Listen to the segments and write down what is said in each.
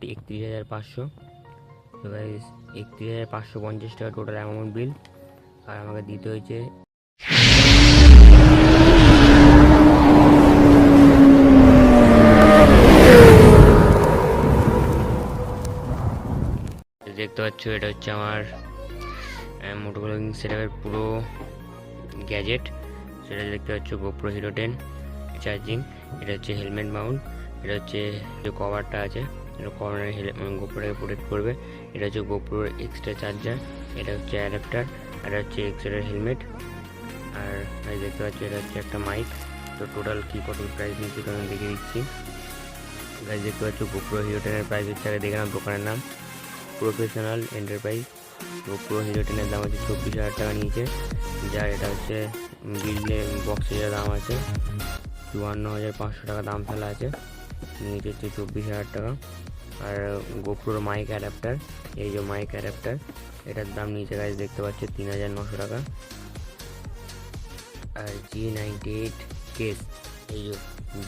হচ্ছে 31,500। তো গাইস 31,550 টাকা টোটাল অ্যামাউন্ট বিল, আর আমাকে দিতে হয়েছে দেখতে পাচ্ছ। এটা হচ্ছে আমার মোটো ব্লগিং সেটআপের পুরো গ্যাজেট। সেটা দেখতে পাচ্ছ গোপ্রো হিরো 10 চার্জিং। এটা হচ্ছে হেলমেট মাউন্ট। এটা হচ্ছে যে কভারটা আছে, এটা কভারের গোপ্রোটাকে প্রোটেক্ট করবে। এটা হচ্ছে গোপ্রোর এক্সট্রা চার্জার। এটা হচ্ছে অ্যাডাপ্টার। আর এটা হচ্ছে এক্সট্রা হেলমেট। আর দেখতে পাচ্ছ এটা হচ্ছে একটা মাইক। তো টোটাল কি কত প্রাইস নিচ্ছে তো আমি দেখে দিচ্ছি। গাইজ দেখতে পাচ্ছ গোপ্রো হিরো 10-এর প্রাইস হচ্ছে, আগে দেখে নাও দোকানের নাম প্রফেশনাল এন্টারপ্রাইজ। গোপ্রো হিরো 10-এর দাম হচ্ছে 24,000 টাকা নিয়েছে। যার এটা হচ্ছে বিলে বক্সে যা দাম আছে 54,500 টাকা দাম ফেলা আছে, নিয়েছে হচ্ছে 24,000 টাকা। আর গোপ্রোর মাইক অ্যাডাপ্টার, এই যে মাইক অ্যাডাপ্টার, এটার দাম নিচে গাইজ দেখতে পাচ্ছে 3,900 টাকা। আর G98 কেস, এই যে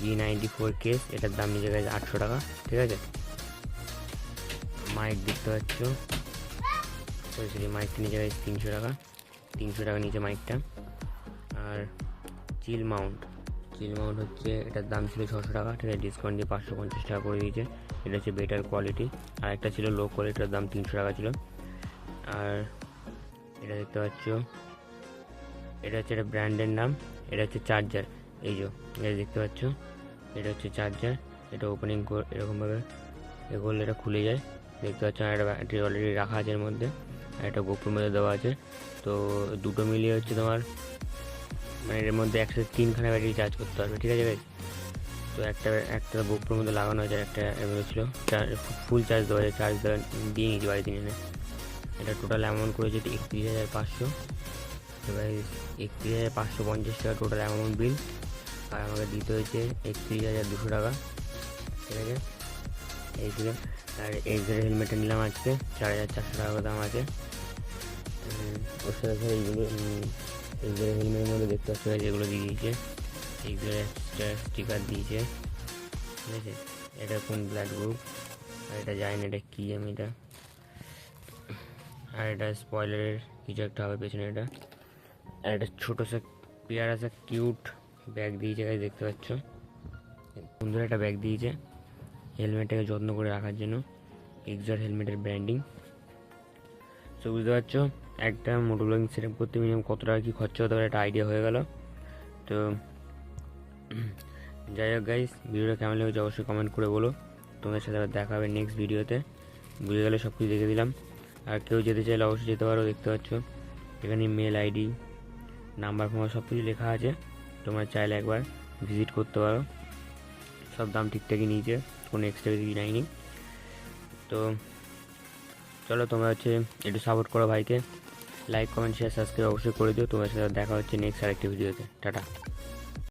G94 কেস, এটার দাম নিচে গাইজ 800 টাকা। ঠিক আছে, মাইক দেখতে পাচ্ছ, সরি মাইকটা নিচে গাইজ 300 টাকা, 300 টাকা নিচে মাইকটা। আর চিল মাউন্ট হচ্ছে, এটার দাম ছিল 600 টাকা। ঠিক আছে, ডিসকাউন্ট দিয়ে 550 টাকা করে দিয়েছে। এটা হচ্ছে বেটার কোয়ালিটি। আর একটা ছিল লো কোয়ালিটির, দাম 300 টাকা ছিল। আর এটা দেখতে পাচ্ছ, এটা হচ্ছে একটা ব্র্যান্ডের নাম। এটা হচ্ছে চার্জার, এই যে এটা দেখতে পাচ্ছ, এটা হচ্ছে চার্জার। এটা ওপেনিং এরকমভাবে এ করলে এটা খুলে যায়, দেখতে পাচ্ছ। আর একটা ব্যাটারি অলরেডি রাখা আছে এর মধ্যে, আর একটা গোপ্রোর মধ্যে দেওয়া আছে। তো দুটো মিলিয়ে হচ্ছে তোমার, মানে এর মধ্যে একসাথে 3খানা ব্যাটারি চার্জ করতে পারবে। ঠিক আছে ভাই, তো একটা গোপ্রোর মধ্যে লাগানো আছে, একটা এর মধ্যে ছিল ফুল চার্জ দেওয়া যায়। চার্জ দিয়ে নিয়েছি বাড়িতে নিয়ে। এটা টোটাল অ্যামাউন্ট করেছে 31,500। এবার 31,550 টাকা টোটাল অ্যামাউন্ট বিল, আর আমাকে দিতে হয়েছে 31,200 টাকা। ঠিক আছে, এই থেকে। আর এক্সের হেলমেটটা নিলাম আজকে 4,400 টাকা দাম আছে। ওর সাথে এইগুলো এক্সের হেলমেটের মধ্যে দেখতে পাচ্ছি যেগুলো দিয়ে দিয়েছে, এক্সের একটা স্টিকার দিয়েছে। ঠিক আছে, এটা কোন ব্লাড গ্রুপ, আর এটা জানি না এটা কী, আমি এটা। আর এটা স্পয়লারের কিছু একটা হবে পেছনে এটা। আর একটা ছোটো সা পেয়ারা সা কিউট ব্যাগ দিয়েছে, গাইজ দেখতে পাচ্ছ। সুন্দর একটা ব্যাগ দিয়েছে হেলমেটটাকে যত্ন করে রাখার জন্য, এক্সার হেলমেটের ব্র্যান্ডিং। তো বুঝতে পারছো একটা মোটো ব্লগিং সেট আপ করতে মিনিমাম কত টাকা কী খরচা হতে পারে একটা আইডিয়া হয়ে গেল। তো যাই হোক গাইজ, ভিডিওটা কেমন লেগেছে অবশ্যই কমেন্ট করে বলো। তোমাদের সাথে আবার দেখা হবে নেক্সট ভিডিওতে। বুঝে গেলে সব কিছু দেখে দিলাম। আর কেউ যেতে চাইলে অবশ্যই যেতে পারো, দেখতে পাচ্ছ এখানে মেল আইডি নাম্বার ফোন সব কিছু লেখা আছে। তোমরা চাইলে একবার ভিজিট করতে পারো। সব দাম ঠিকঠাকই নিয়েছে, কোনো এক্সট্রা কিছু নেয়নি। তো চলো, তোমরা হচ্ছে একটু সাপোর্ট করো ভাইকে, লাইক কমেন্ট শেয়ার সাবস্ক্রাইব অবশ্যই করে দিও। তোমার সাথে দেখা হচ্ছে নেক্সট আরেকটি ভিডিওতে। টাটা।